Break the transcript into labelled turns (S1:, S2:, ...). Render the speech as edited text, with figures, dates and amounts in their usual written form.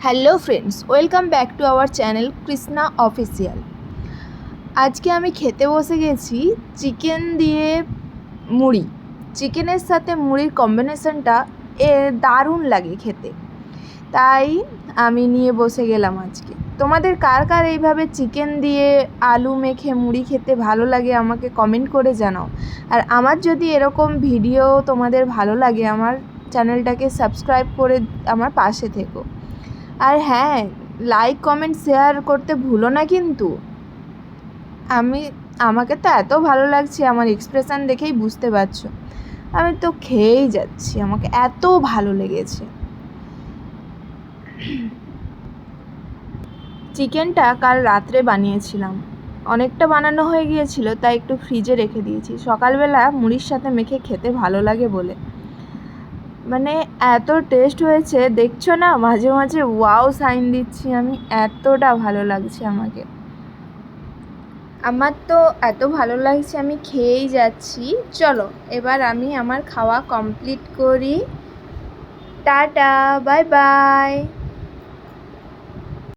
S1: Hello friends, welcome back to our channel Krishna official. আজকে আমি খেতে বসে গেছি চিকেন দিয়ে মুড়ি। চিকেনের সাথে মুড়ির কম্বিনেশনটা দারুণ লাগে খেতে, তাই আমি নিয়ে বসে গেলাম আজকে। তোমাদের কার কার এইভাবে চিকেন দিয়ে আলু মেখে মুড়ি খেতে ভালো লাগে আমাকে কমেন্ট করে জানাও। আর আমার যদি এরকম ভিডিও তোমাদের ভালো লাগে, আমার চ্যানেলটাকে সাবস্ক্রাইব করে আমার পাশে থেকো। আর হ্যাঁ, লাইক কমেন্ট শেয়ার করতে ভুলো না কিন্তু। আমাকে তো এত ভালো লাগছে, আমার এক্সপ্রেশন দেখেই বুঝতে পারছো। আমি তো খেয়েই যাচ্ছি, আমাকে এত ভালো লেগেছে। চিকেনটা কাল রাত্রে বানিয়েছিলাম, অনেকটা বানানো হয়ে গিয়েছিল, তাই একটু ফ্রিজে রেখে দিয়েছি। সকালবেলা মুড়ির সাথে মেখে খেতে ভালো লাগে বলে, মানে এত টেস্ট হয়েছে, দেখছো না, মাঝে মাঝে ওয়াও সাইন দিচ্ছি আমি, এতটা ভালো লাগছে আমাকে। আমার তো এত ভালো লাগছে, আমি খেয়েই যাচ্ছি। চলো এবার আমি আমার খাওয়া কমপ্লিট করি। Tata, bye bye.